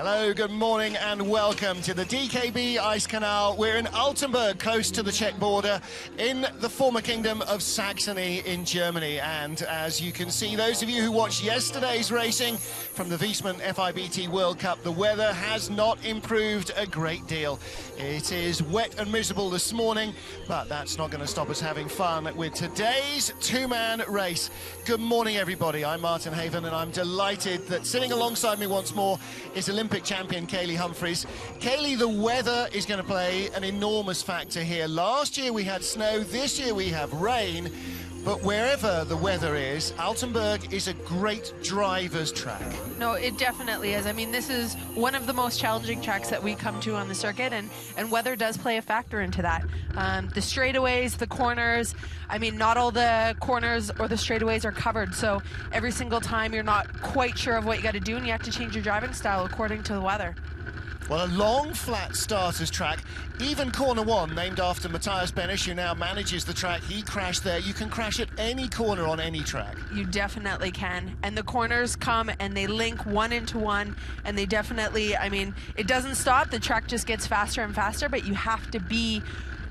Hello, good morning and welcome to the DKB Ice Canal. We're in Altenberg, close to the Czech border, in the former kingdom of Saxony in Germany. And as you can see, those of you who watched yesterday's racing from the Wiesmann FIBT World Cup, the weather has not improved a great deal. It is wet and miserable this morning, but that's not going to stop us having fun with today's two-man race. Good morning, everybody. I'm Martin Haven, and I'm delighted that sitting alongside me once more is Olympic champion Kaylee Humphries. Kaylee, the weather is going to play an enormous factor here. Last year we had snow, this year we have rain, but wherever the weather is, Altenberg is a great driver's track. No, it definitely is. I mean, this is one of the most challenging tracks that we come to on the circuit, and weather does play a factor into that. The straightaways, the corners, I mean, not all the corners or the straightaways are covered, so every single time you're not quite sure of what you got to do, and you have to change your driving style according to the weather. Well, a long, flat starters track. Even corner one, named after Matthias Benisch, who now manages the track, he crashed there. You can crash at any corner on any track. You definitely can. And the corners come and they link one into one, and they definitely, I mean, it doesn't stop. The track just gets faster and faster, but you have to be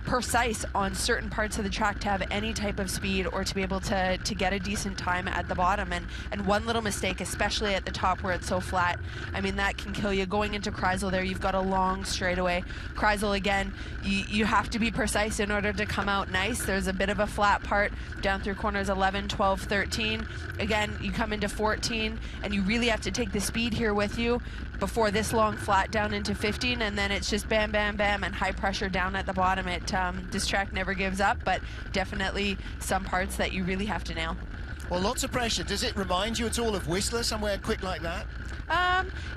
precise on certain parts of the track to have any type of speed or to be able to get a decent time at the bottom. And one little mistake, especially at the top where it's so flat, I mean, that can kill you. Going into Kreisel there, you've got a long straightaway. Kreisel, again, you have to be precise in order to come out nice. There's a bit of a flat part down through corners 11, 12, 13. Again, you come into 14, and you really have to take the speed here with you before this long flat down into 15, and then it's just bam, bam, bam, and high pressure down at the bottom. This track never gives up, but definitely some parts that you really have to nail. Well, lots of pressure. Does it remind you at all of Whistler, somewhere quick like that?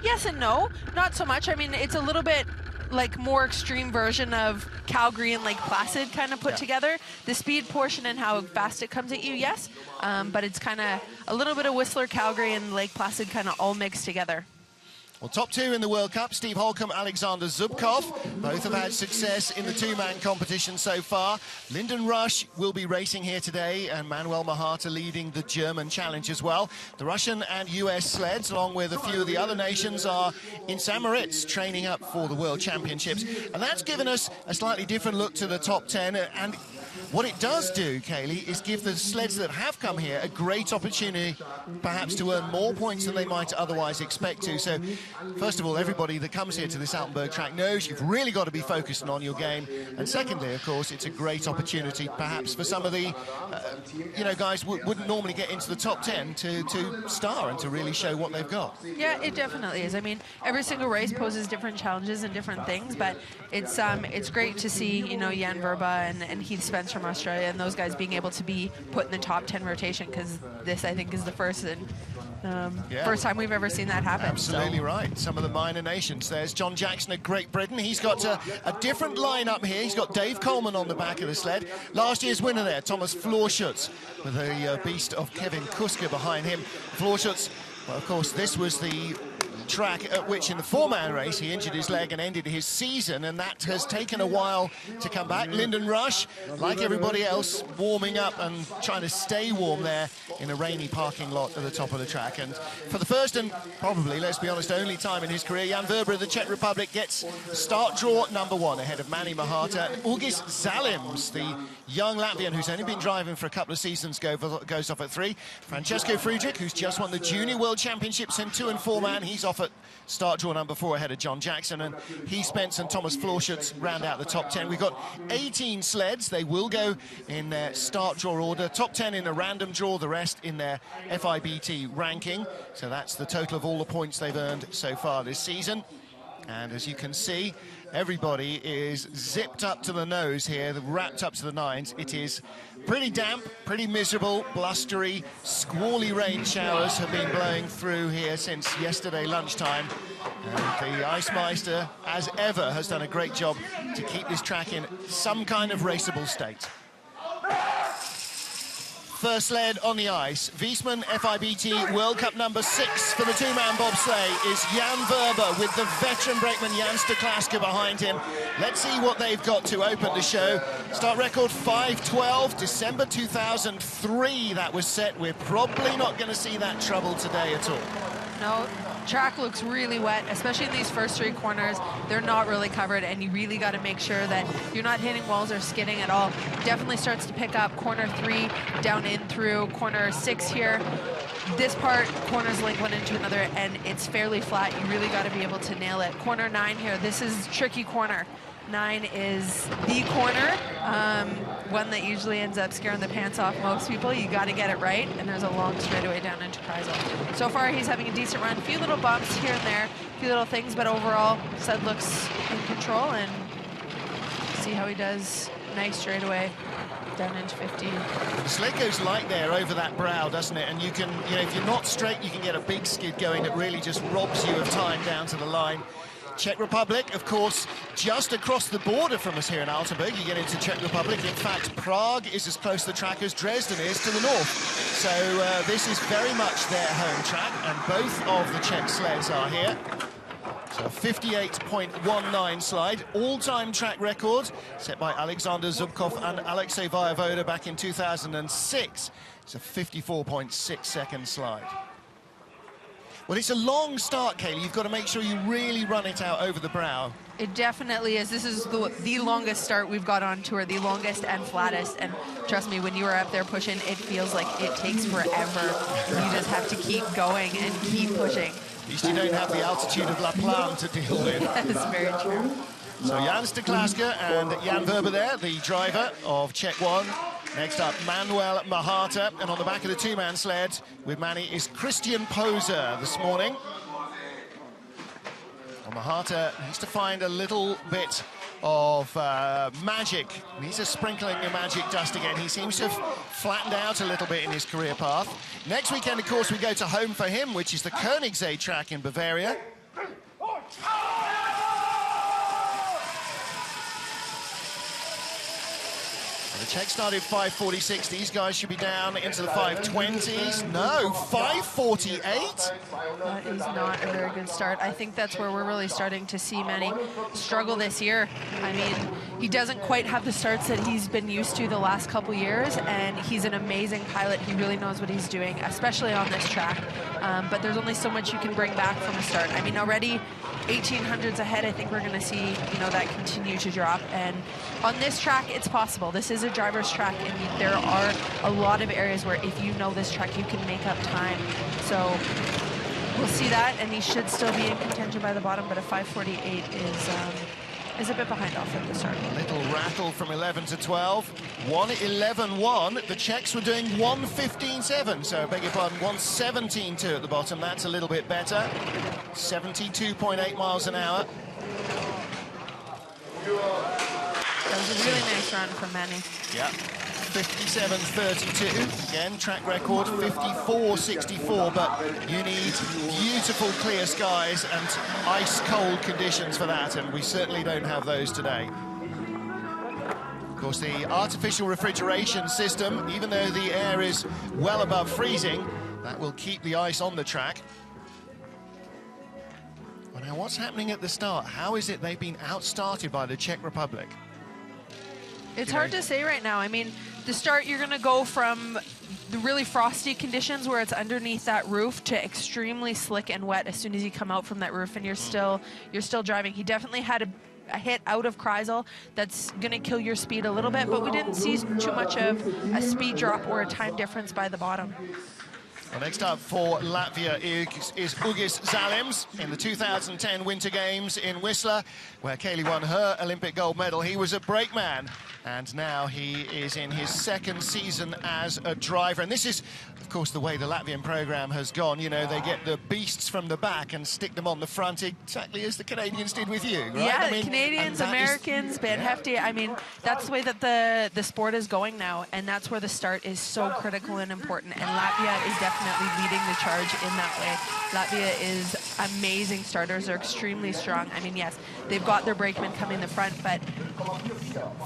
Yes and no, not so much. I mean, it's a little bit like more extreme version of Calgary and Lake Placid kind of put together. The speed portion and how fast it comes at you, yes, but it's kind of a little bit of Whistler, Calgary, and Lake Placid kind of all mixed together. Well, top two in the World Cup, Steve Holcomb, Alexander Zubkov. Both have had success in the two-man competition so far. Lyndon Rush will be racing here today, and Manuel Mahata leading the German challenge as well. The Russian and US sleds, along with a few of the other nations, are in St. Moritz training up for the World Championships. And that's given us a slightly different look to the top 10. And what it does do, Kaylee, is give the sleds that have come here a great opportunity perhaps to earn more points than they might otherwise expect to. So, first of all, everybody that comes here to this Altenberg track knows you've really got to be focused on your game. And secondly, of course, it's a great opportunity perhaps for some of the, guys wouldn't normally get into the top 10 to star and to really show what they've got. Yeah, it definitely is. I mean, every single race poses different challenges and different things, but it's great to see, Jan Verba and Heath Spence from Australia and those guys being able to be put in the top 10 rotation, because this, I think, is the first first time we've ever seen that happen. Absolutely right. Some of the minor nations. There's John Jackson of Great Britain. He's got a different lineup here. He's got Dave Coleman on the back of the sled. Last year's winner there, Thomas Florschutz, with a beast of Kevin Kuska behind him. Florschutz, well, of course, this was the track at which in the four-man race he injured his leg and ended his season, and that has taken a while to come back. Lyndon Rush, like everybody else, warming up and trying to stay warm there in a rainy parking lot at the top of the track. And for the first and probably, let's be honest, only time in his career, Jan Verba of the Czech Republic gets start draw number one ahead of Manny Mahata. August Zalims, the young Latvian who's only been driving for a couple of seasons, goes off at 3. Francesco Friedrich, who's just won the Junior World Championships in 2- and 4-man, he's off at start draw number 4 ahead of John Jackson, and Heath Spence and Thomas Florschutz round out the top 10. We've got 18 sleds. They will go in their start draw order. Top 10 in a random draw, the rest in their FIBT ranking. So that's the total of all the points they've earned so far this season. And as you can see, everybody is zipped up to the nose here, wrapped up to the nines. It is pretty damp, pretty miserable, blustery, squally rain showers have been blowing through here since yesterday lunchtime. And the Ice Meister, as ever, has done a great job to keep this track in some kind of raceable state. First sled on the ice, Wiesmann FIBT World Cup number 6 for the 2-man bobsleigh is Jan Verba with the veteran brakeman Jan Stoklaska behind him. Let's see what they've got to open the show. Start record 5:12, December 2003 that was set. We're probably not going to see that trouble today at all. No, track looks really wet, especially in these first 3 corners. They're not really covered, and you really got to make sure that you're not hitting walls or skidding at all. Definitely starts to pick up corner 3, down in through corner 6 here. This part, corners link one into another, and it's fairly flat. You really got to be able to nail it. Corner 9 here, this is tricky corner. 9 is the corner, one that usually ends up scaring the pants off most people. You got to get it right, and there's a long straightaway down into Kreisel. So far, he's having a decent run. A few little bumps here and there, a few little things, but overall, Sud looks in control, and see how he does. Nice straightaway down into 50. The sled goes light there over that brow, doesn't it? And you can, you know, if you're not straight, you can get a big skid going that really just robs you of time down to the line. Czech Republic, of course, just across the border from us here in Altenberg. You get into Czech Republic. In fact, Prague is as close to the track as Dresden is to the north. So this is very much their home track, and both of the Czech sleds are here. So 58.19 slide, all-time track record set by Alexander Zubkov and Alexei Vojevoda back in 2006. It's a 54.6 second slide. Well, it's a long start, Kaylee. You've got to make sure you really run it out over the brow. It definitely is. This is the longest start we've got on tour, the longest and flattest. And trust me, when you are up there pushing, it feels like it takes forever. You just have to keep going and keep pushing. At least you don't have the altitude of La Plane to deal with. That's very true. So Jan Stekláska and Jan Verber there, the driver of Czech 1. Next up, Manuel Mahata, and on the back of the 2-man sled with Manny is Christian Poser this morning. Well, Mahata needs to find a little bit of magic. Needs a sprinkling of magic dust again. He seems to have flattened out a little bit in his career path. Next weekend, of course, we go to home for him, which is the Koenigsee track in Bavaria. The Czech started 5:46. These guys should be down into the 5:20s. No, 5:48. That is not a very good start. I think that's where we're really starting to see Manny struggle this year. I mean, he doesn't quite have the starts that he's been used to the last couple years, and he's an amazing pilot. He really knows what he's doing, especially on this track. But there's only so much you can bring back from a start. I mean, already 1800s ahead, I think we're going to see, you know, that continue to drop. And on this track, it's possible. This is a driver's track, and there are a lot of areas where if you know this track, you can make up time. So we'll see that, and he should still be in contention by the bottom, but a 5:48 is a bit behind off at the start. A little rattle from 11 to 12. 1:11.1. The Czechs were doing 1:15.7, so I beg your pardon, 1:17.2 at the bottom. That's a little bit better. 72.8 miles an hour. That was a really nice run from Manny. Yeah, 57.32. Again, track record 54.64, but you need beautiful clear skies and ice-cold conditions for that, and we certainly don't have those today. Of course, the artificial refrigeration system, even though the air is well above freezing, that will keep the ice on the track. Well, now, what's happening at the start? How is it they've been outstarted by the Czech Republic? It's hard to say right now. I mean, the start, you're going to go from the really frosty conditions where it's underneath that roof to extremely slick and wet as soon as you come out from that roof, and you're still driving. He definitely had a hit out of Kreisel that's going to kill your speed a little bit, but we didn't see too much of a speed drop or a time difference by the bottom. Well, next up for Latvia is Ugis Zalims in the 2010 Winter Games in Whistler, where Kaylee won her Olympic gold medal. He was a brakeman, and now he is in his second season as a driver. And this is, of course, the way the Latvian program has gone. You know, they get the beasts from the back and stick them on the front, exactly as the Canadians did with you, right? Yeah, I mean, Canadians, Americans, Ben Hefty. I mean, that's the way that the sport is going now, and that's where the start is so critical and important. And Latvia is definitely leading the charge in that way. Latvia is amazing starters. They're extremely strong. I mean, yes, they've got their brakemen coming in the front, but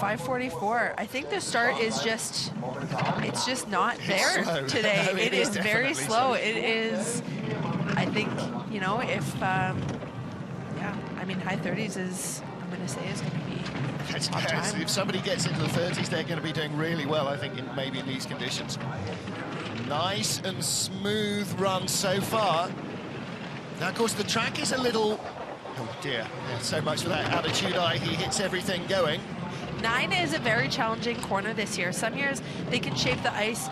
5:44. I think the start is just, it's just not there today. No, it is very slow. slow. It is, I think, you know, if, yeah, I mean, high 30s is, I'm going to say, is going to be top time. If somebody gets into the 30s, they're going to be doing really well, I think, maybe in these conditions. Nice and smooth run so far. Now, of course, the track is a little... Oh, dear. Yeah, so much for that attitude eye. He hits everything going. 9 is a very challenging corner this year. Some years they can shape the ice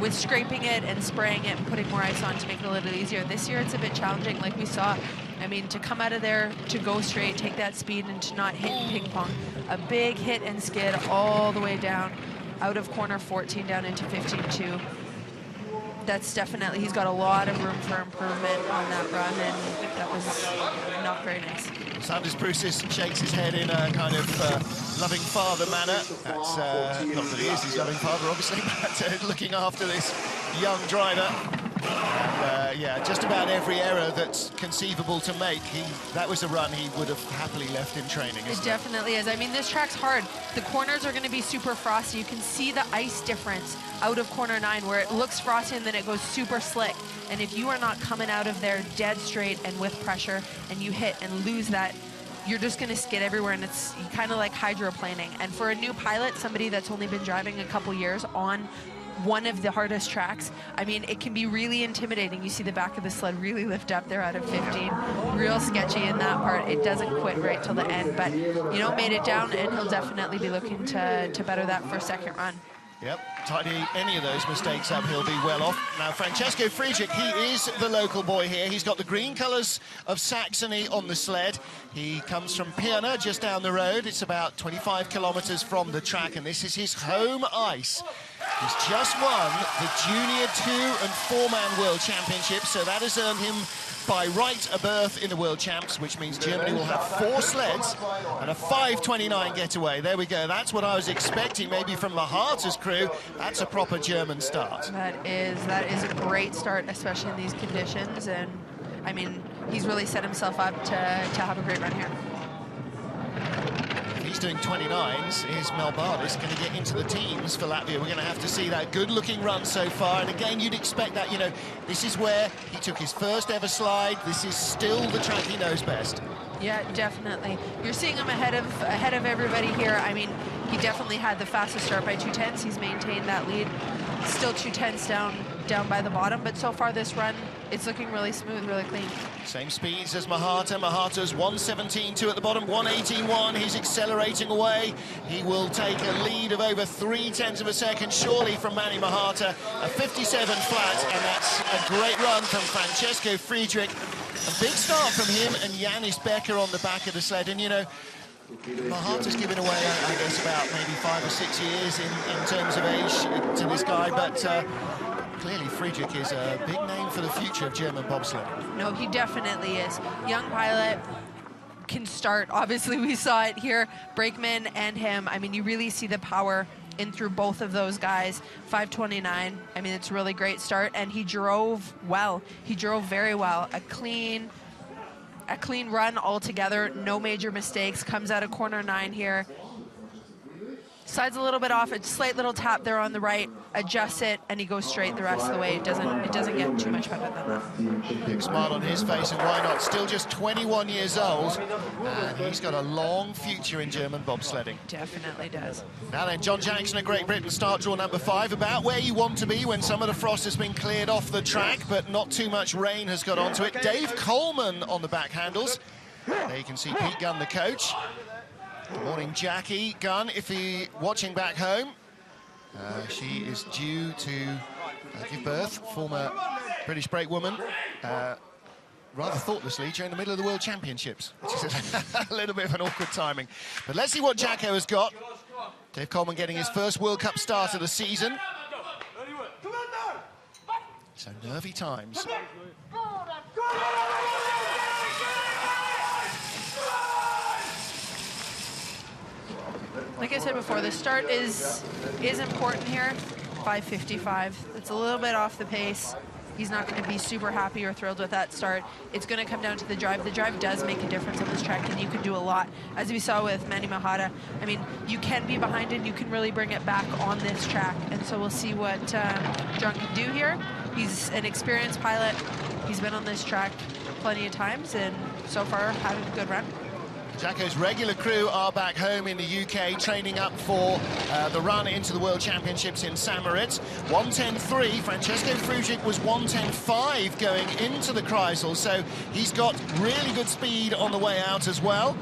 with scraping it and spraying it and putting more ice on to make it a little easier. This year it's a bit challenging, like we saw. I mean, to come out of there, to go straight, take that speed, and to not hit ping pong. A big hit and skid all the way down, out of corner 14 down into 15-2. That's definitely, he's got a lot of room for improvement on that run, and that was not very nice. Sanders Bruce's shakes his head in a kind of loving father manner. That's not that he is his loving father, obviously, but looking after this young driver. And, yeah, just about every error that's conceivable to make, that was a run he would have happily left in training. It definitely is. I mean, this track's hard. The corners are going to be super frosty. You can see the ice difference out of corner 9, where it looks frosty and then it goes super slick. And if you are not coming out of there dead straight and with pressure, and you hit and lose that, you're just going to skid everywhere, and it's kind of like hydroplaning. And for a new pilot, somebody that's only been driving a couple years on one of the hardest tracks, I mean, it can be really intimidating. You see the back of the sled really lift up there out of 15. Real sketchy in that part. It doesn't quit right till the end, but, you know, made it down, and he'll definitely be looking to better that for second run. Yep, tidy any of those mistakes up, he'll be well off. Now, Francesco Friedrich, he is the local boy here. He's got the green colours of Saxony on the sled. He comes from Pirna, just down the road. It's about 25 kilometres from the track, and this is his home ice. He's just won the Junior 2 and 4-man World Championships, so that has earned him by right a berth in the World Champs, which means Germany will have 4 sleds and a 5:29 getaway. There we go. That's what I was expecting, maybe from Mahata's crew. That's a proper German start. That is a great start, especially in these conditions. And I mean, he's really set himself up to have a great run here. He's doing 29s. Is Melbardis going to get into the teams for Latvia? We're going to have to see that good-looking run so far. And again, you'd expect that, you know, this is where he took his first ever slide. This is still the track he knows best. Yeah, definitely. You're seeing him ahead of everybody here. I mean, he definitely had the fastest start by 2:10s. He's maintained that lead. Still 2:10s down by the bottom, but so far this run, it's looking really smooth, really clean. Same speeds as Mahata. Mahata's 1:17.2 at the bottom, 1:18.1. He's accelerating away. He will take a lead of over 0.3 of a second, surely, from Manny Mahata. A 57 flat, and that's a great run from Francesco Friedrich. A big start from him and Janis Becker on the back of the sled. And, you know, Mahata's given away, I guess, about maybe 5 or 6 years in terms of age to this guy, but clearly Friedrich is a big name for the future of German bobsledding. No, he definitely is. Young pilot, can start. Obviously, we saw it here. Brakeman and him, I mean, you really see the power in through both of those guys. 5:29, I mean, it's a really great start, and he drove well. He drove very well. A clean run altogether, no major mistakes. Comes out of corner 9 here. Slides a little bit off, a slight little tap there on the right, adjusts it, and he goes straight the rest of the way. It doesn't get too much better than that. Big smile on his face, and why not? Still just 21 years old, and he's got a long future in German bobsledding. Definitely does. Now then, John Jackson of Great Britain, start draw number 5, about where you want to be when some of the frost has been cleared off the track, but not too much rain has got onto it. Dave Coleman on the back handles. There you can see Pete Gunn, the coach. Good morning, Jackie Gunn, if you're watching back home. She is due to give birth, former British brake woman, rather thoughtlessly during the middle of the World Championships, which is a little bit of an awkward timing. But let's see what Jacko has got. Dave Coleman getting his first World Cup start of the season. So nervy times. Like I said before, the start is important here. 5:55. It's a little bit off the pace. He's not going to be super happy or thrilled with that start. It's going to come down to the drive. The drive does make a difference on this track, and you can do a lot. As we saw with Manny Mahata, I mean, you can be behind and you can really bring it back on this track. And so we'll see what John can do here. He's an experienced pilot. He's been on this track plenty of times, and so far having a good run. Jacko's regular crew are back home in the UK, training up for the run into the World Championships in St. Moritz. 1:10.3, Francesco Frugic was 1:10.5 going into the Kreisel, so he's got really good speed on the way out as well.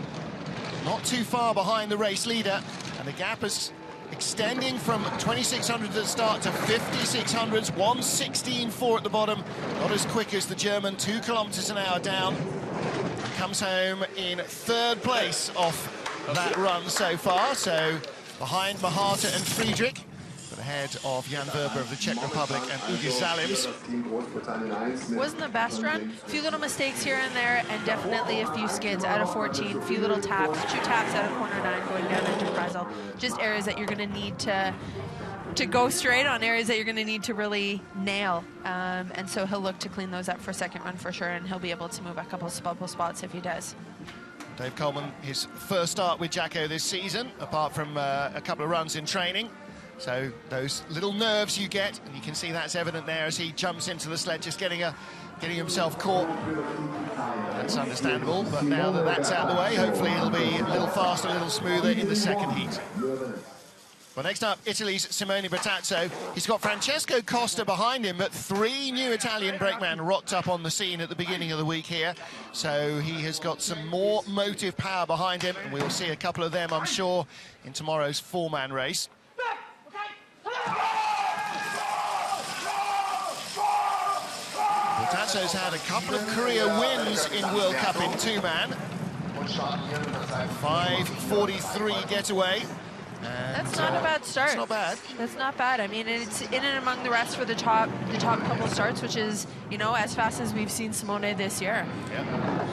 Not too far behind the race leader, and the gap is extending from 2,600 at the start to 5,600s, 1:16.4 at the bottom. Not as quick as the German, 2 kilometers an hour down. Comes home in 3rd place off that run so far, so behind Mahata and Friedrich, but ahead of Jan Verber of the Czech Republic and Ugi Zalims. Wasn't the best run. A few little mistakes here and there, and definitely a few skids out of 14, a few little taps, 2 taps out of corner 9 going down into Kreisel. Just areas that you're going to need to go straight on, areas that you're going to need to really nail, and so he'll look to clean those up for 2nd run for sure, and he'll be able to move a couple spots if he does. Dave Coleman, his first start with Jacko this season, apart from a couple of runs in training. So those little nerves you get, and you can see that's evident there as he jumps into the sled, just getting himself caught. That's understandable, but now that that's out of the way, hopefully it'll be a little faster, a little smoother in the 2nd heat. Well, next up, Italy's Simone Bertazzo. He's got Francesco Costa behind him, but 3 new Italian brakemen rocked up on the scene at the beginning of the week here. So he has got some more motive power behind him, and we'll see a couple of them, I'm sure, in tomorrow's 4-man race. Bertazzo's had a couple of career wins in World Cup in 2-man. 5:43 getaway. That's not a bad start. It's not bad. That's not bad. I mean, it's in and among the rest for the top couple starts, which is, you know, as fast as we've seen Simone this year. Yeah.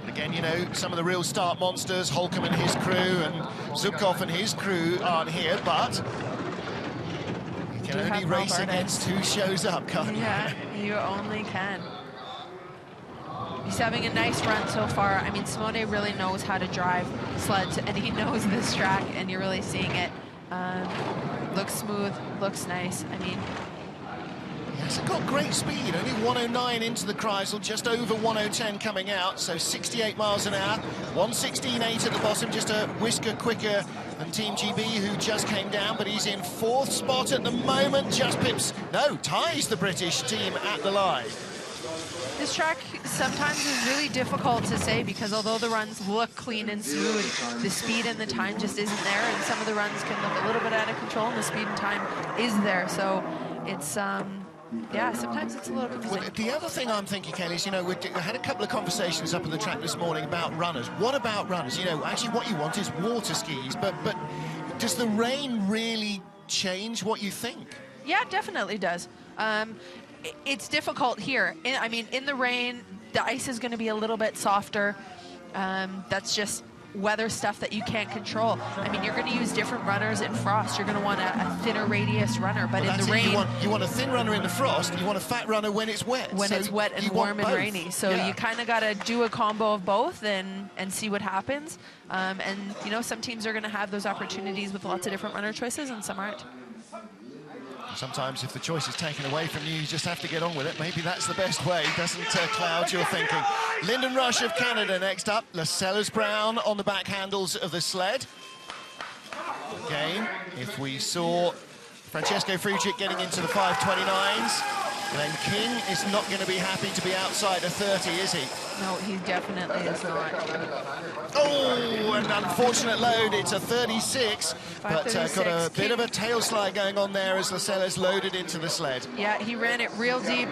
Again, you know, some of the real start monsters, Holcomb and his crew, and Zubkov and his crew aren't here, but you can only race against who shows up, can't you? Yeah, you only can. He's having a nice run so far. I mean, Simone really knows how to drive sleds, and he knows this track, and you're really seeing it. Looks smooth, looks nice. I mean, yes, it got great speed. Only 109 into the Kreisel, just over 1:10 coming out, so 68 miles an hour. 1:16.8 at the bottom, just a whisker quicker than Team GB, who just came down, but he's in 4th spot at the moment. Just ties the British team at the line. this track sometimes is really difficult to say, because although the runs look clean and smooth, the speed and the time just isn't there, and some of the runs can look a little bit out of control, and the speed and time is there. So it's yeah, sometimes it's a little confusing. Well, the other thing I'm thinking, Kelly, is, you know, we had a couple of conversations up at the track this morning about runners. What about runners? You know, actually what you want is water skis, but does the rain really change what you think? Yeah, it definitely does. It's difficult here. I mean, in the rain, the ice is going to be a little bit softer. That's just weather stuff that you can't control. I mean, you're going to use different runners in frost. You're going to want a thinner radius runner, but in the rain... You want a thin runner in the frost, you want a fat runner when it's wet. When it's wet and warm and rainy. So you kind of got to do a combo of both and see what happens. And, you know, some teams are going to have those opportunities with lots of different runner choices, and some aren't. Sometimes if the choice is taken away from you, you just have to get on with it. Maybe that's the best way. Doesn't cloud your thinking. Lyndon Rush of Canada next up. Lascelles Brown on the back handles of the sled. Again, if we saw Francesco Frugic getting into the 5:29s, then King is not going to be happy to be outside a 30, is he? No, he definitely is not. Oh, an unfortunate load. It's a 36, but got a bit of a tail slide going on there as Lascelles loaded into the sled. Yeah, he ran it real deep,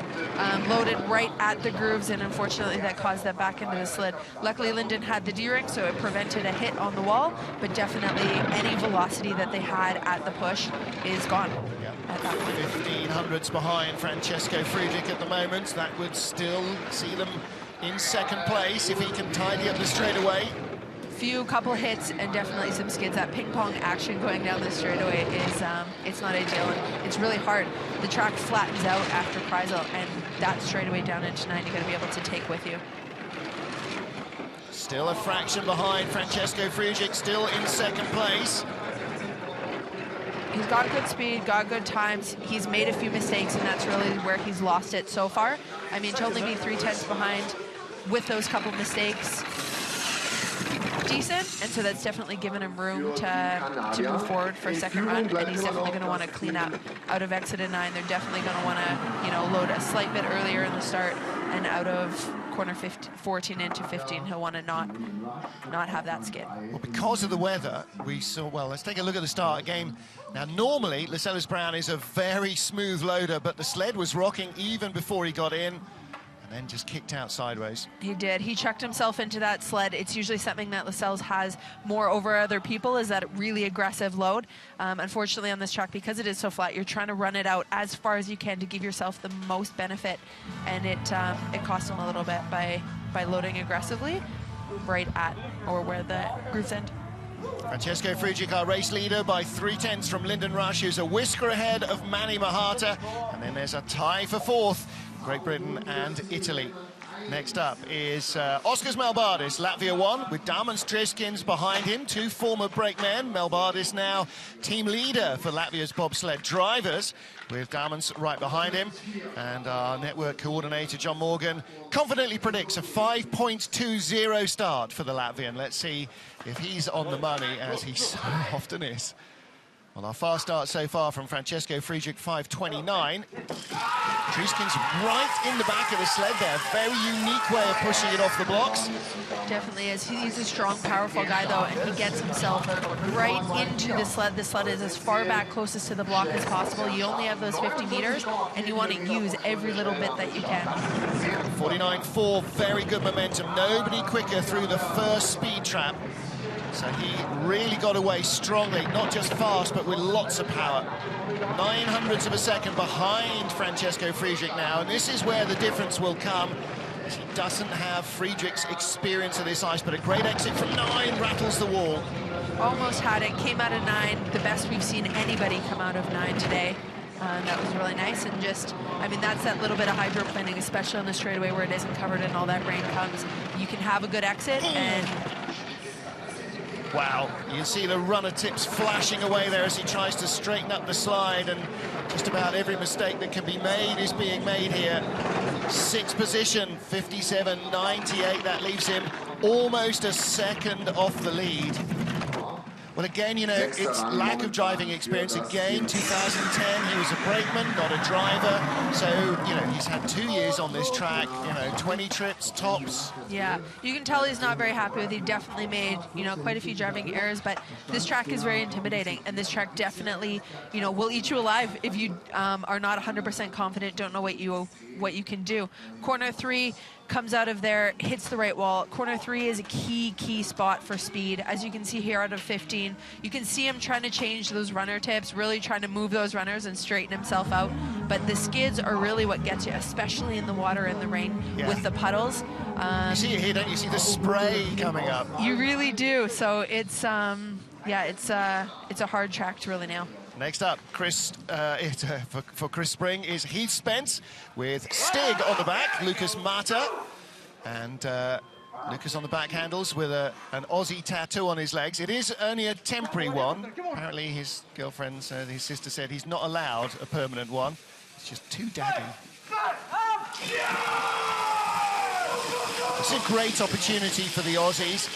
loaded right at the grooves, and unfortunately that caused that back into the sled. Luckily, Lyndon had the D-ring, so it prevented a hit on the wall, but definitely any velocity that they had at the push is gone. At that point. 1500s behind Francesco Frugic at the moment. That would still see them in second place if he can tidy up the straightaway. Couple hits and definitely some skids. That ping pong action going down the straightaway is it's not ideal, and it's really hard. The track flattens out after Kreisel, and that straightaway down into 9 you got to be able to take with you. Still a fraction behind Francesco Frugic, still in second place. He's got good speed, got good times. He's made a few mistakes, and that's really where he's lost it so far. I mean, to only be 3/10 behind with those couple mistakes, decent, and so that's definitely given him room to move forward for a second run, and he's definitely going to want to clean up out of exit of 9. They're definitely going to want to, you know, load a slight bit earlier in the start, and out of corner 14 into 15, he'll want to not have that skid. Well, because of the weather, we saw, well, let's take a look at the start again. Now, normally, Lascelles Brown is a very smooth loader, but the sled was rocking even before he got in, and then just kicked out sideways. He did. He chucked himself into that sled. It's usually something that Lascelles has more over other people, is that really aggressive load. Unfortunately, on this track, because it is so flat, you're trying to run it out as far as you can to give yourself the most benefit, and it cost him a little bit by loading aggressively right at or where the grooves end. Francesco Friedrich, our race leader, by 3/10 from Lyndon Rush, who's a whisker ahead of Manny Mahata. And then there's a tie for 4th, Great Britain and Italy. Next up is Oskars Melbardis, Latvia 1, with Dāmans Triskins behind him, 2 former brakemen. Melbardis now team leader for Latvia's bobsled drivers, with Dāmans right behind him. And our network coordinator, John Morgan, confidently predicts a 5.20 start for the Latvian. Let's see if he's on the money, as he so often is. Well, our fast start so far from Francesco Friedrich, 5:29. Triskins right in the back of the sled there. Very unique way of pushing it off the blocks. Definitely is. He's a strong, powerful guy, though, and he gets himself right into the sled. The sled is as far back closest to the block as possible. You only have those 50 meters, and you want to use every little bit that you can. 49.4, very good momentum. Nobody quicker through the first speed trap. So he really got away strongly, not just fast, but with lots of power. 900ths of a second behind Francesco Friedrich now, and this is where the difference will come. He doesn't have Friedrich's experience of this ice, but a great exit from 9, rattles the wall. Almost had it, came out of 9, the best we've seen anybody come out of 9 today. That was really nice, and just, I mean, that's that little bit of hydroplaning, especially on the straightaway where it isn't covered and all that rain comes. You can have a good exit, and... Wow, you can see the runner tips flashing away there as he tries to straighten up the slide, and just about every mistake that can be made is being made here. 6th position, 57.98, that leaves him almost a second off the lead. Well, again, you know, it's lack of driving experience. Again, 2010, he was a brakeman, not a driver. So, you know, he's had 2 years on this track, you know, 20 trips tops. Yeah, you can tell he's not very happy with it. He definitely made, you know, quite a few driving errors, but this track is very intimidating, and this track definitely, you know, will eat you alive if you are not 100% confident, don't know what you can do. Corner 3 comes out of there, hits the right wall. Corner 3 is a key spot for speed. As you can see here out of 15, you can see him trying to change those runner tips, really trying to move those runners and straighten himself out. But the skids are really what gets you, especially in the water and the rain with the puddles. You see it here, don't you? See the spray coming up. You really do. So it's, yeah, it's a hard track to really nail. Next up, for Chris Spring is Heath Spence with Stig on the back, Lucas Mata, and Lucas on the back handles with an Aussie tattoo on his legs. It is only a temporary one. Apparently his girlfriend, his sister said he's not allowed a permanent one. It's just too daddy. It's a great opportunity for the Aussies.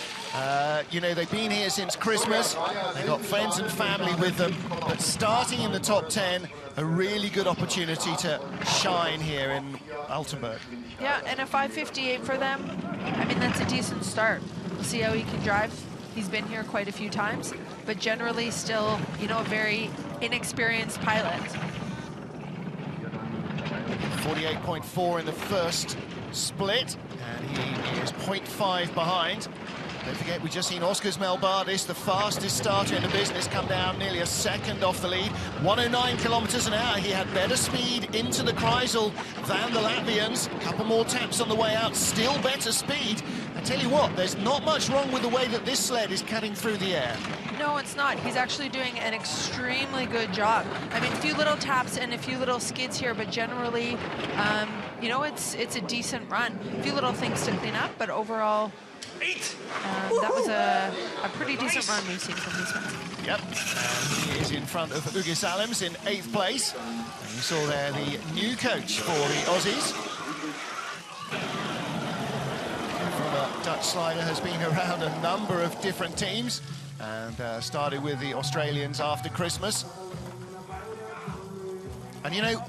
You know, they've been here since Christmas. They've got friends and family with them. But starting in the top 10, a really good opportunity to shine here in Altenberg. Yeah, and a 5:58 for them. I mean, that's a decent start. We'll see how he can drive. He's been here quite a few times, but generally still, you know, a very inexperienced pilot. 48.4 in the first split, and he is 0.5 behind. Don't forget, we've just seen Oskars Melbardis, the fastest starter in the business, come down nearly a second off the lead. 109 kilometers an hour. He had better speed into the Kreisel than the Latvians. A couple more taps on the way out, still better speed. I tell you what, there's not much wrong with the way that this sled is cutting through the air. No, it's not. He's actually doing an extremely good job. I mean, a few little taps and a few little skids here, but generally, you know, it's a decent run. A few little things to clean up, but overall, that was a pretty decent run we've seen from these ones. Yep, and he is in front of Uge Salems in 8th place. And you saw there the new coach for the Aussies. From a Dutch slider has been around a number of different teams and started with the Australians after Christmas. And you know,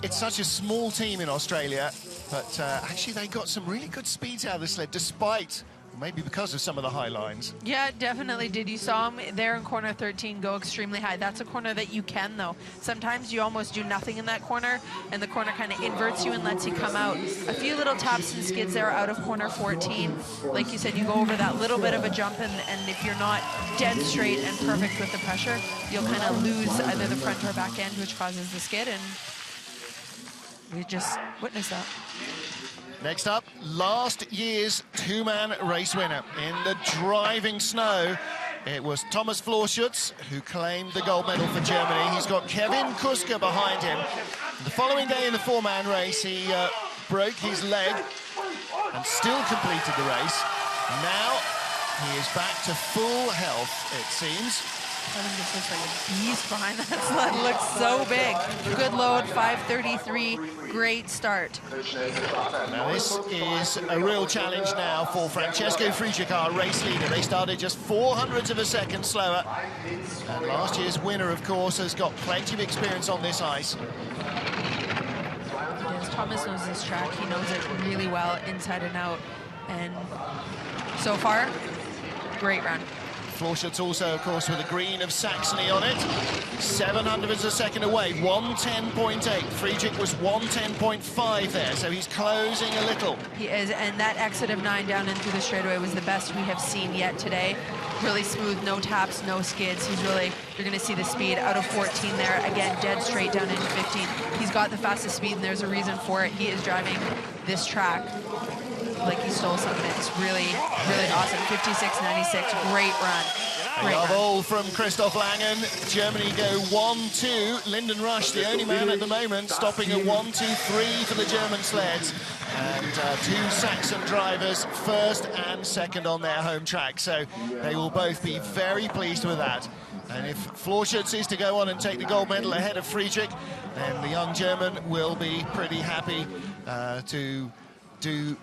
it's such a small team in Australia, but actually they got some really good speeds out of the sled, despite, maybe because of some of the high lines. Yeah, definitely did. You saw him there in corner 13 go extremely high. That's a corner that you can, though. Sometimes you almost do nothing in that corner, and the corner kind of inverts you and lets you come out. A few little taps and skids there out of corner 14. Like you said, you go over that little bit of a jump, and if you're not dead straight and perfect with the pressure, you'll kind of lose either the front or back end, which causes the skid, and we just witnessed that. Next up, last year's two-man race winner in the driving snow. It was Thomas Florschutz who claimed the gold medal for Germany. He's got Kevin Kuska behind him. The following day in the four-man race, he broke his leg and still completed the race. Now he is back to full health, it seems. Kevin just looks like a beast behind that sled. Looks so big. Good load, 5:33. Great start. Now this is a real challenge now for Francesco Frigic, our race leader. They started just 0.04 of a second slower. And last year's winner, of course, has got plenty of experience on this ice. Thomas knows this track. He knows it really well, inside and out. And so far, great run. Florschutz also, of course, with a green of Saxony on it. 0.07 of a second away, 1:10.8. Frigic was 1:10.5 there, so he's closing a little. He is, and that exit of 9 down in through the straightaway was the best we have seen yet today. Really smooth, no taps, no skids. He's really, you're going to see the speed out of 14 there. Again, dead straight down into 15. He's got the fastest speed, and there's a reason for it. He is driving this track like he stole something. It's really, really awesome. 56.96, great run. Love all from Christoph Langen. Germany go 1-2. Lyndon Rush, the only man at the moment, stopping at 1-2-3 for the German sleds. And two Saxon drivers, first and second on their home track. So they will both be very pleased with that. And if Florschutz is to go on and take the gold medal ahead of Friedrich, then the young German will be pretty happy to do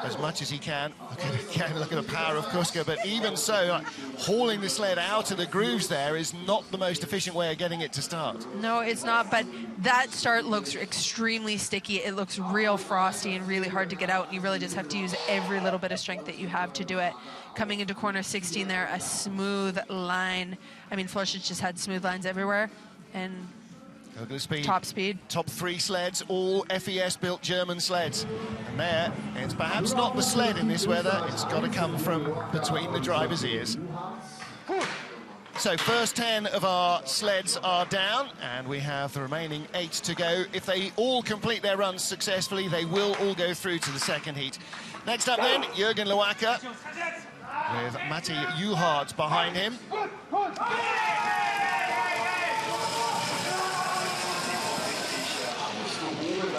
as much as he can. Look at the power of Kuska, but even so, hauling the sled out of the grooves there is not the most efficient way of getting it to start. No, it's not, but that start looks extremely sticky. It looks real frosty and really hard to get out, and you really just have to use every little bit of strength that you have to do it. Coming into corner 16 there, a smooth line. I mean, Florschutz just had smooth lines everywhere, and look at the speed. Top speed. Top 3 sleds, all FES-built German sleds. And there, it's perhaps not the sled in this weather. It's got to come from between the driver's ears. So first 10 of our sleds are down, and we have the remaining 8 to go. If they all complete their runs successfully, they will all go through to the second heat. Next up then, Jürgen Loacker, with Matti Juhart behind him.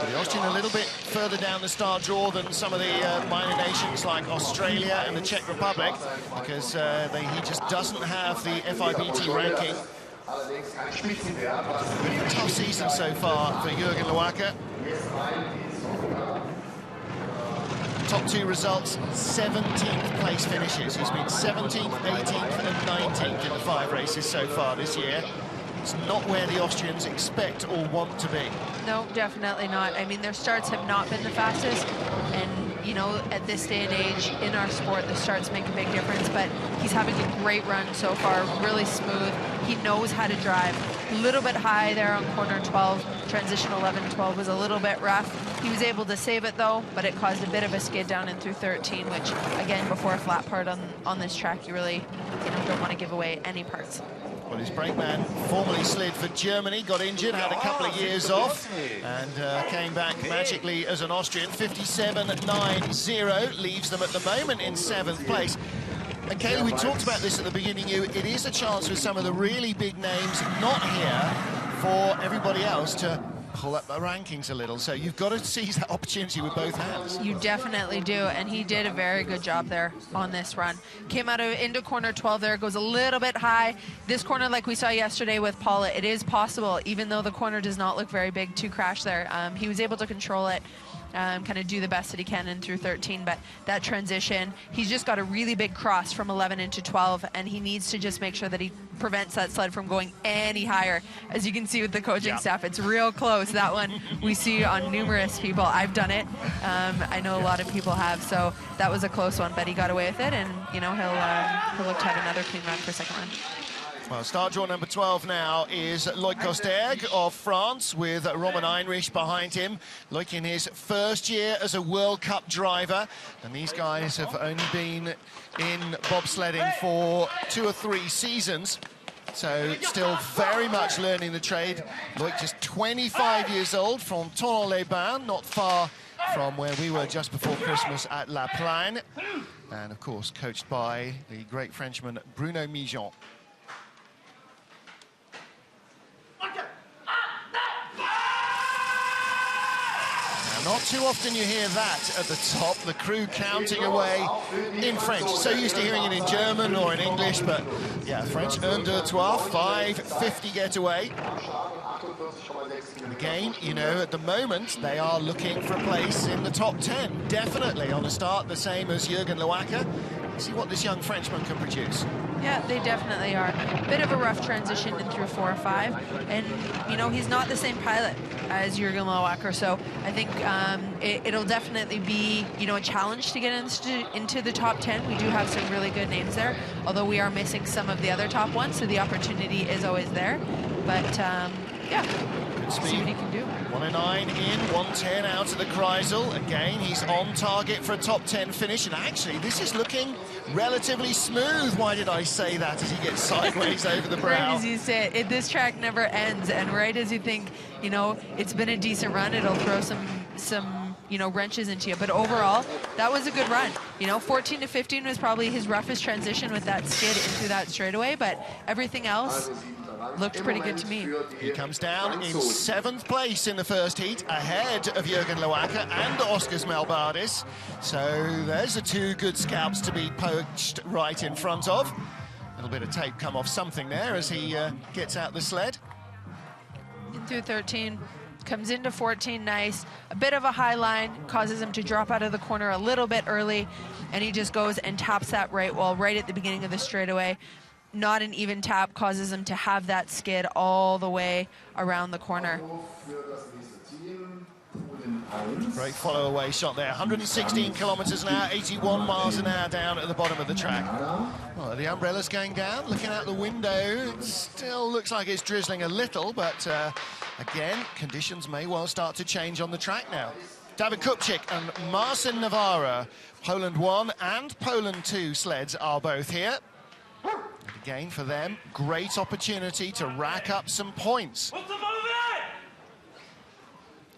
The Austrian a little bit further down the star draw than some of the minor nations like Australia and the Czech Republic, because he just doesn't have the FIBT ranking. Really tough season so far for Jürgen Loacker. Top 2 results, 17th place finishes. He's been 17th, 18th and 19th in the 5 races so far this year. It's not where the Austrians expect or want to be. No, definitely not. I mean, their starts have not been the fastest, and you know, at this day and age in our sport, the starts make a big difference, but he's having a great run so far, really smooth. He knows how to drive. A little bit high there on corner 12. Transition 11-12 was a little bit rough. He was able to save it though, but it caused a bit of a skid down in through 13, which again, before a flat part on this track, you really don't want to give away any parts. Well, his brakeman formerly slid for Germany, got injured, had a couple of years off, and came back magically as an Austrian. 57.90 leaves them at the moment in 7th place. And Kaylee, we talked about this at the beginning. It is a chance for some of the really big names not here for everybody else to pull up the rankings a little. So you've got to seize that opportunity with both hands. You definitely do, and he did a very good job there on this run. Came out into corner 12 there, goes a little bit high. This corner, like we saw yesterday with Paula, it is possible, even though the corner does not look very big, to crash there. He was able to control it. kind of do the best that he can in through 13, but that transition, he's just got a really big cross from 11 into 12, and he needs to just make sure that he prevents that sled from going any higher. As you can see with the coaching staff, it's real close. That one we see on numerous people. I've done it. I know a lot of people have, so that was a close one, but he got away with it, and you know, he'll look to have another clean run for second run. Well, start draw number 12 now is Loic Kosterg of France, with Roman Heinrich behind him. Loic in his first year as a World Cup driver, and these guys have only been in bobsledding for 2 or 3 seasons, so still very much learning the trade. Loic just 25 years old, from Thonon-les-Bains, not far from where we were just before Christmas at La Plagne, and of course coached by the great Frenchman Bruno Mijon. Not too often you hear that at the top, the crew counting away in French. So used to hearing it in German or in English, but yeah, French, 1, 2, 3, 5:50 getaway. And again, you know, at the moment, they are looking for a place in the top 10, definitely on a start the same as Jürgen Loacker. See what this young Frenchman can produce. Yeah, they definitely are. Bit of a rough transition in through 4 or 5, and you know, he's not the same pilot as Jürgen Loacker, so I think it'll definitely be, you know, a challenge to get into the top 10. We do have some really good names there, although we are missing some of the other top ones, so the opportunity is always there. But yeah, see what he can do. 109 in, 110 out of the Kreisel. Again, he's on target for a top 10 finish, and actually this is looking relatively smooth. Why did I say that, as he gets sideways over the brow? Right as you say it, this track never ends, and right as you think, you know, it's been a decent run, it'll throw some you know, wrenches into you. But overall, that was a good run. You know, 14 to 15 was probably his roughest transition with that skid into that straightaway, but everything else looked pretty good to me. He comes down in 7th place in the first heat, ahead of Jürgen Loacker and Oskars Melbardis. So there's the 2 good scalps to be poached right in front of. A little bit of tape come off something there as he gets out the sled. In through 13, comes into 14 nice. A bit of a high line causes him to drop out of the corner a little bit early, and he just goes and taps that right wall right at the beginning of the straightaway. Not an even tap causes him to have that skid all the way around the corner. Great follow-away shot there. 116 kilometers an hour, 81 miles an hour down at the bottom of the track. Well, the umbrella's going down. Looking out the window, it still looks like it's drizzling a little, but again, conditions may well start to change on the track now. David Kupczyk and Marcin Navarra, Poland 1 and Poland 2 sleds are both here. And again, for them, great opportunity to rack up some points.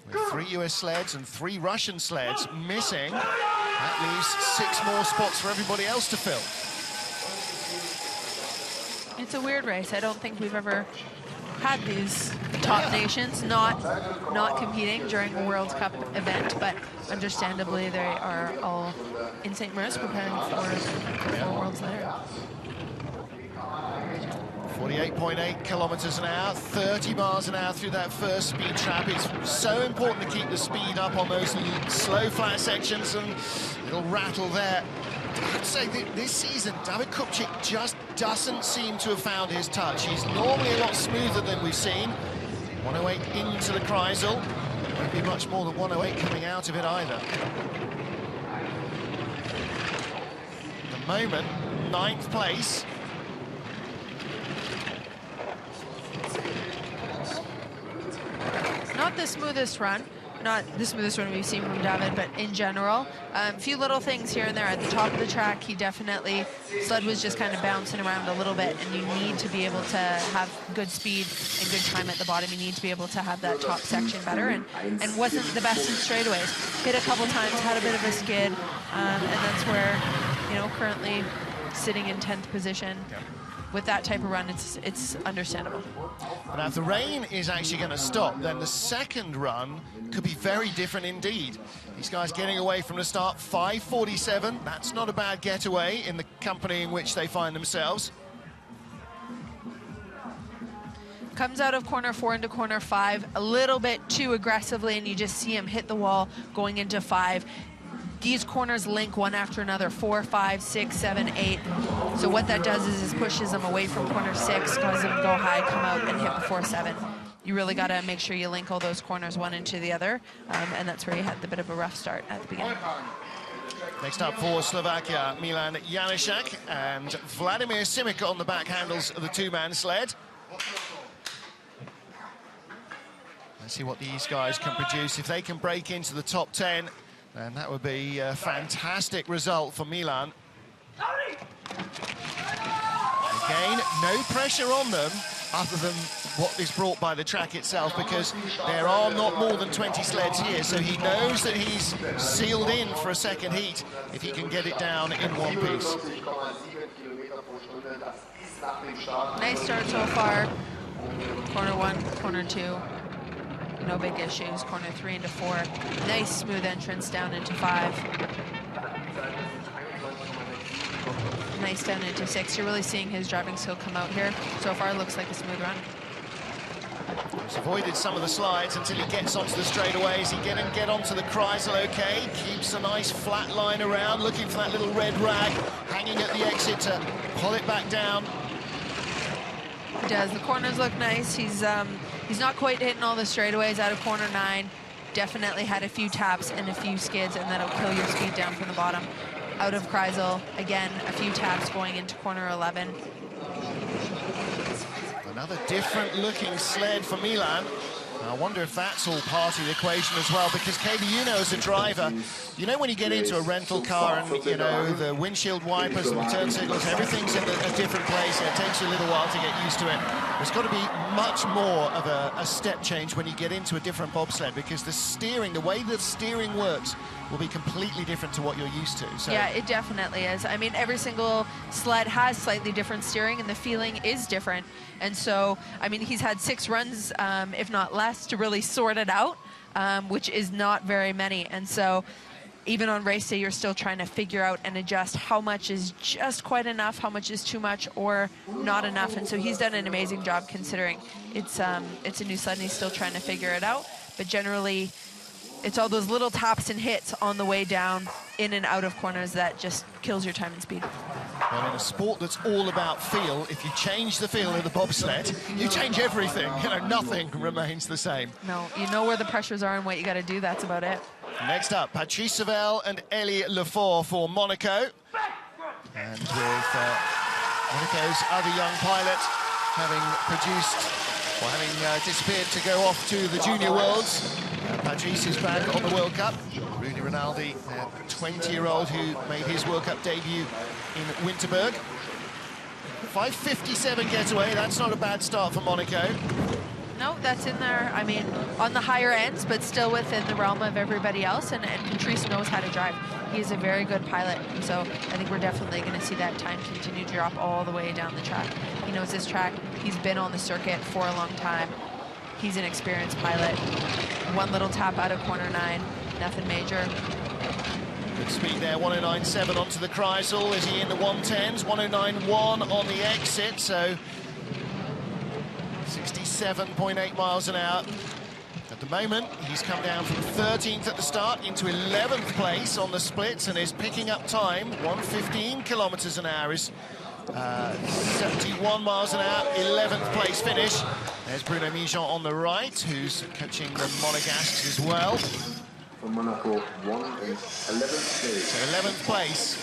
With 3 US sleds and 3 Russian sleds missing, that leaves 6 more spots for everybody else to fill. It's a weird race. I don't think we've ever had these top nations not competing during a World Cup event, but understandably they are all in St. Moritz preparing for Worlds there. 48.8 kilometers an hour, 30 miles an hour through that first speed trap. It's so important to keep the speed up on those slow flat sections, and little rattle there. I have to say, this season, David Kupczyk just doesn't seem to have found his touch. He's normally a lot smoother than we've seen. 108 into the Kreisel. Won't be much more than 108 coming out of it either. At the moment, 9th place. Not the smoothest run, not the smoothest one we've seen from David, but in general, a few little things here and there. At the top of the track, he definitely, sled was just kind of bouncing around a little bit, and you need to be able to have good speed and good time at the bottom. You need to be able to have that top section better, and wasn't the best in straightaways. Hit a couple times, had a bit of a skid, and that's where, you know, currently sitting in 10th position. With that type of run, it's understandable. But now if the rain is actually going to stop, then the second run could be very different indeed. These guys getting away from the start, 5:47. That's not a bad getaway in the company in which they find themselves. comes out of corner 4 into corner 5 a little bit too aggressively, and you just see him hit the wall going into 5. These corners link one after another, 4, 5, 6, 7, 8. So what that does is pushes them away from corner 6, causes them to go high, come out, and hit before 7. You really got to make sure you link all those corners one into the other, and that's where you had the bit of a rough start at the beginning. Next up for Slovakia, Milan Janešek and Vladimir Simic on the back handles of the two-man sled. Let's see what these guys can produce. If they can break into the top 10, then that would be a fantastic result for Milan. Again, no pressure on them other than what is brought by the track itself, because there are not more than 20 sleds here, so he knows that he's sealed in for a second heat if he can get it down in one piece. Nice start so far. Corner 1, corner 2. No big issues. Corner 3 into 4. Nice smooth entrance down into 5. Nice down into 6. You're really seeing his driving skill come out here. So far, looks like a smooth run. He's avoided some of the slides until he gets onto the straightaways. He can get onto the Kreisel okay. Keeps a nice flat line around, looking for that little red rag, hanging at the exit to pull it back down. He does. The corners look nice. He's not quite hitting all the straightaways out of corner 9. Definitely had a few taps and a few skids, and that'll kill your speed down from the bottom. Out of Kreisel, again, a few taps going into corner 11. Another different looking sled for Milan. I wonder if that's all part of the equation as well, because Katie, you know, as a driver, you know when you get into a rental car and, you know, the windshield wipers and the turn signals, everything's in a different place. It takes you a little while to get used to it. There's got to be much more of a step change when you get into a different bobsled, because the steering, the way the steering works, will be completely different to what you're used to. So. Yeah, it definitely is. I mean, every single sled has slightly different steering, and the feeling is different. And so, I mean, he's had 6 runs, if not less, to really sort it out, which is not very many. And so, even on race day, you're still trying to figure out and adjust how much is just quite enough, how much is too much or not enough. And so he's done an amazing job, considering it's a new sled and he's still trying to figure it out. But generally, it's all those little taps and hits on the way down, in and out of corners, that just kills your time and speed. Well, in a sport that's all about feel, if you change the feel of the bobsled, you change everything. You know, nothing remains the same. No, you know where the pressures are and what you got to do. That's about it. Next up, Patrice Sauvel and Elie Lefort for Monaco. And with Monaco's other young pilot having produced, or having disappeared to go off to the Junior Worlds, Patrice is back on the World Cup. Rudy Rinaldi, a 20-year-old who made his World Cup debut in Winterberg. 5:57 getaway, that's not a bad start for Monaco. No, that's in there, I mean, on the higher ends, but still within the realm of everybody else, and Patrice knows how to drive. He is a very good pilot, so I think we're definitely going to see that time continue to drop all the way down the track. He knows his track. He's been on the circuit for a long time. He's an experienced pilot. One little tap out of corner 9, nothing major. Good speed there, 109.7 onto the Kreisel. Is he in the 110s? 109.1 on the exit, so 67.8 miles an hour. At the moment, he's come down from 13th at the start into 11th place on the splits and is picking up time. 115 kilometers an hour is 71 miles an hour, 11th place finish. There's Bruno Mijon on the right, who's coaching the Monegasques as well. From Monaco, 1 and 11th place. So 11th place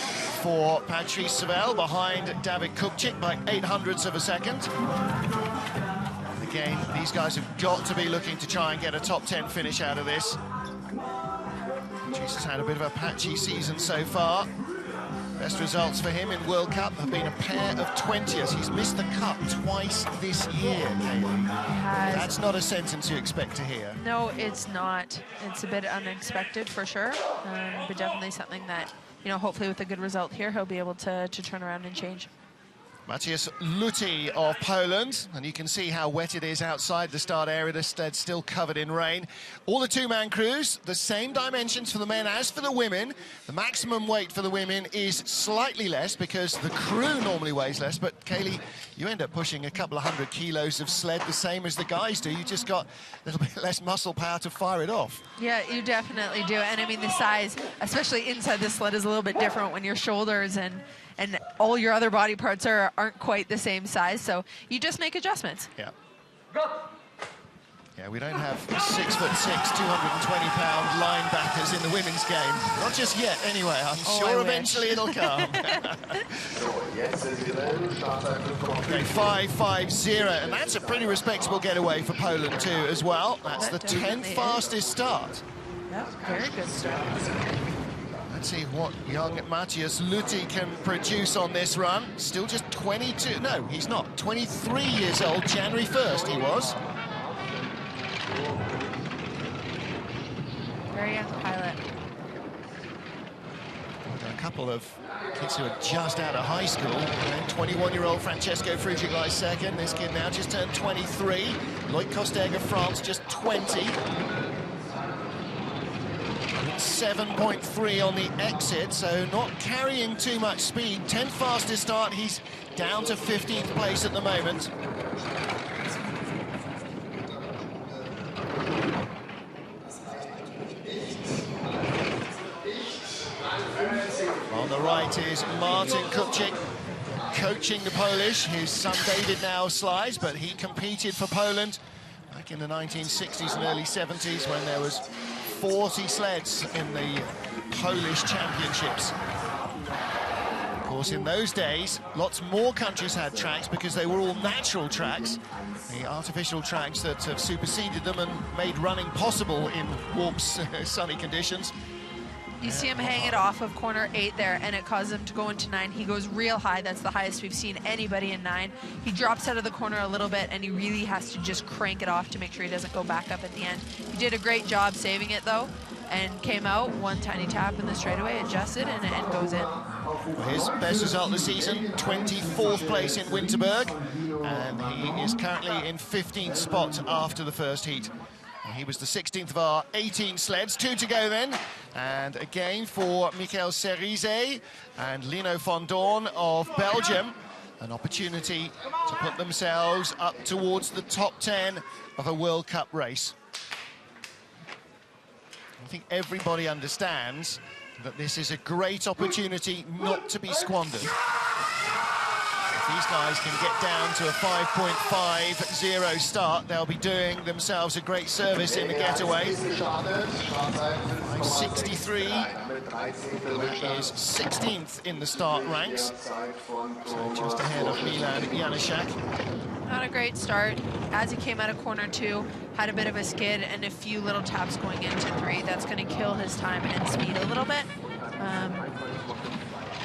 for Patrice Sauvel, behind David Kupchik by 0.08 of a second. Again, these guys have got to be looking to try and get a top 10 finish out of this. Patrice has had a bit of a patchy season so far. Best results for him in World Cup have been a pair of 20th. He's missed the Cup twice this year, Kaylee. That's not a sentence you expect to hear. No, it's not. It's a bit unexpected for sure, but definitely something that, you know, hopefully with a good result here, he'll be able to turn around and change. Matthias Lutti of Poland, and you can see how wet it is outside the start area. The sled's still covered in rain. All the two-man crews, the same dimensions for the men as for the women. The maximum weight for the women is slightly less because the crew normally weighs less, but Kaylee, you end up pushing a couple of 100 kilos of sled the same as the guys do. You just got a little bit less muscle power to fire it off. Yeah, you definitely do. And I mean, the size, especially inside the sled, is a little bit different when your shoulders and all your other body parts aren't quite the same size. So you just make adjustments. Yeah. Yeah, we don't have 6'6", 220-pound linebackers in the women's game. Not just yet, anyway. I'm sure eventually it'll come. Okay, 5.50, and that's a pretty respectable getaway for Poland too, as well. That's the 10th fastest start. Yeah, very good start. Let's see what young Matthias Luthi can produce on this run. Still just 22. No, he's not. 23 years old. January 1st he was. Very young pilot. A couple of kids who are just out of high school. 21-year-old Francesco Frugiglai second. This kid now just turned 23. Loic Costeg of France just 20. 7.3 on the exit, so not carrying too much speed. 10th fastest start. He's down to 15th place at the moment. On the right is Martin Kupczyk, coaching the Polish. His son David now slides, but he competed for Poland back in the 1960s and early 70s when there was 40 sleds in the Polish championships. Of course, in those days, lots more countries had tracks because they were all natural tracks. The artificial tracks that have superseded them and made running possible in warm, sunny conditions. You see him hang it off of corner 8 there, and it causes him to go into 9. He goes real high. That's the highest we've seen anybody in 9. He drops out of the corner a little bit, and he really has to just crank it off to make sure he doesn't go back up at the end. He did a great job saving it, though, and came out, one tiny tap in the straightaway, adjusted, and goes in. His best result this season, 24th place in Winterberg, and he is currently in 15th spot after the first heat. He was the 16th of our 18 sleds. 2 to go then. And again for Michael Cerise and Lino van Doorn of Belgium. An opportunity to put themselves up towards the top 10 of a World Cup race. I think everybody understands that this is a great opportunity not to be squandered. These guys can get down to a 5.50 start. They'll be doing themselves a great service in the getaway. 5.63. That is 16th in the start ranks. So just ahead of Milan Janaszak. Not a great start. As he came out of corner 2, had a bit of a skid and a few little taps going into 3. That's going to kill his time and speed a little bit.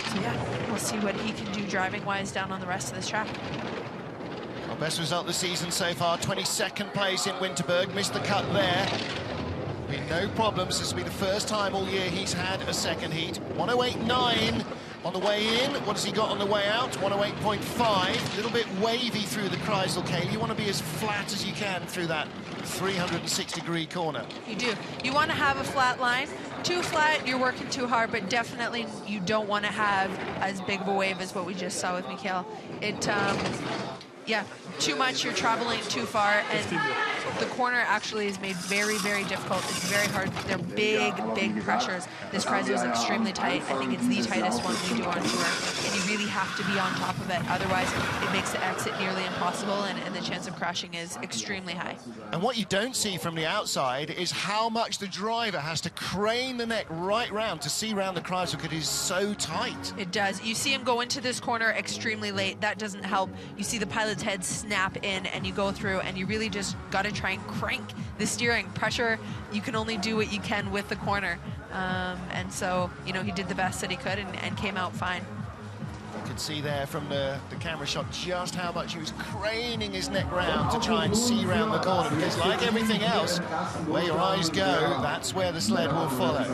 So yeah, we'll see what he can do driving-wise down on the rest of this track. Our best result this season so far, 22nd place in Winterberg. Missed the cut there. Been no problems. This will be the first time all year he's had a second heat. 108.9 on the way in. What has he got on the way out? 108.5. A little bit wavy through the Kreisel, Kaylee. You want to be as flat as you can through that 360-degree corner. You do. You want to have a flat line. Too flat, you're working too hard, but definitely you don't want to have as big of a wave as what we just saw with Michael. Yeah, too much, you're traveling too far, and the corner actually is made very, very difficult. It's very hard. They're big, big pressures. This Kreisel is extremely tight. I think it's the tightest one we do on tour, and you really have to be on top of it. Otherwise, it makes the exit nearly impossible, and the chance of crashing is extremely high. And what you don't see from the outside is how much the driver has to crane the neck right round to see round the Kreisel because it is so tight. It does. You see him go into this corner extremely late. That doesn't help. You see the pilot's head snap in, and you go through, and you really just got to try and crank the steering. Pressure, you can only do what you can with the corner. And so, you know, he did the best that he could and came out fine. You can see there from the camera shot just how much he was craning his neck round to try and see round the corner, because like everything else, where your eyes go, that's where the sled will follow.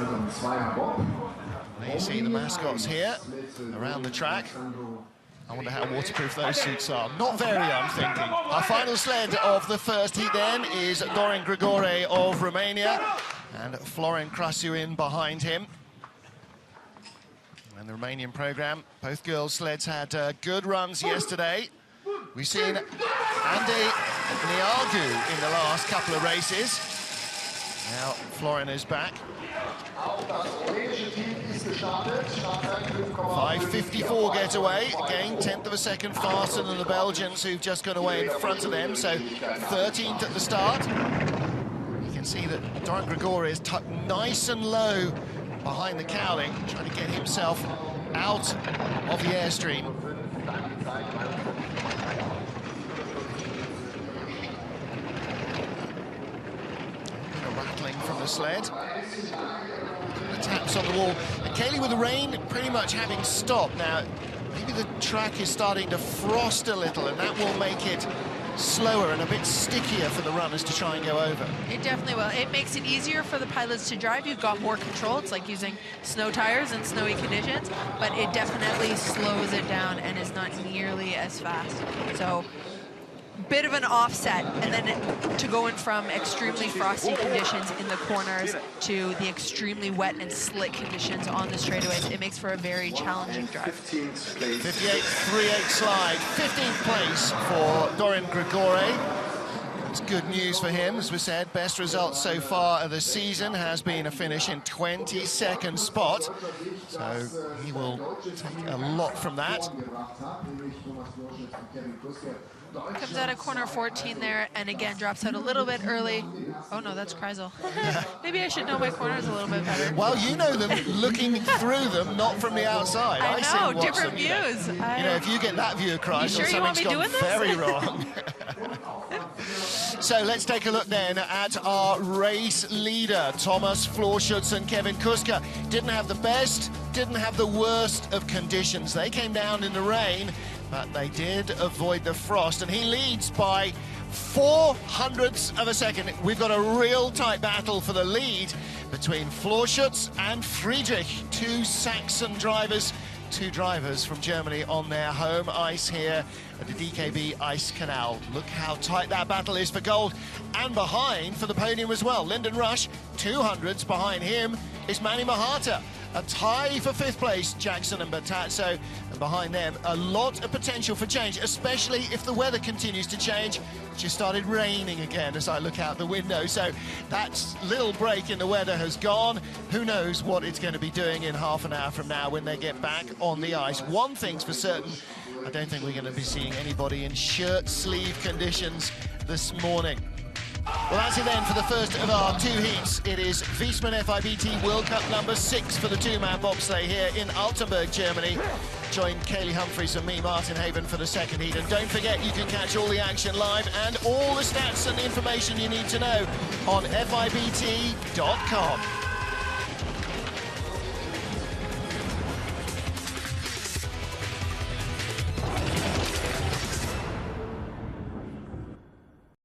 There you see the mascots here around the track. I wonder how waterproof those suits are. Not very, I'm thinking. Our final sled of the first heat then is Dorin Grigore of Romania, and Florin Krasuin behind him. And the Romanian programme, both girls' sleds had good runs yesterday. We've seen Andy Niargu in the last couple of races. Now Florin is back. 5:54 getaway, again 1/10 of a second faster than the Belgians who've just gone away in front of them, so 13th at the start. You can see that Doran Grigore is tucked nice and low behind the cowling, trying to get himself out of the airstream. Rattling from the sled. The taps on the wall. And Kaylee, with the rain pretty much having stopped now, maybe the track is starting to frost a little, and that will make it slower and a bit stickier for the runners to try and go over. It definitely will. It makes it easier for the pilots to drive. You've got more control. It's like using snow tires in snowy conditions, but it definitely slows it down and is not nearly as fast. So bit of an offset, and then to going from extremely frosty conditions in the corners to the extremely wet and slick conditions on the straightaways, it makes for a very challenging drive. 58.38 slide, 15th place for Doran Grigore. It's good news for him, as we said. Best result so far of the season has been a finish in 22nd spot. So he will take a lot from that. Comes out of corner 14 there, and again drops out a little bit early. Oh no, that's Kreisel. Maybe I should know my corners a little bit better. Well, you know them looking through them, not from the outside. I know, different views. You know, if you get that view of Kreisel, sure something's gone very wrong. So let's take a look then at our race leader, Thomas Florschutz and Kevin Kuska. Didn't have the best, didn't have the worst of conditions. They came down in the rain, but they did avoid the frost, and he leads by 0.04 of a second. We've got a real tight battle for the lead between Florschutz and Friedrich, two Saxon drivers, two drivers from Germany on their home ice here at the DKB Ice Canal. Look how tight that battle is for gold, and behind for the podium as well. Lyndon Rush, 200s behind him is Manny Mahata. A tie for 5th place, Jackson and Batazzo, and behind them a lot of potential for change, especially if the weather continues to change. It just started raining again as I look out the window, so that little break in the weather has gone. Who knows what it's going to be doing in half an hour from now when they get back on the ice. One thing's for certain, I don't think we're going to be seeing anybody in shirt sleeve conditions this morning. Well, that's it then for the first of our two heats. It is Wiesmann FIBT World Cup number 6 for the 2-man bobsleigh here in Altenberg, Germany. Join Kaylee Humphries and me, Martin Haven, for the second heat. And don't forget, you can catch all the action live and all the stats and the information you need to know on FIBT.com.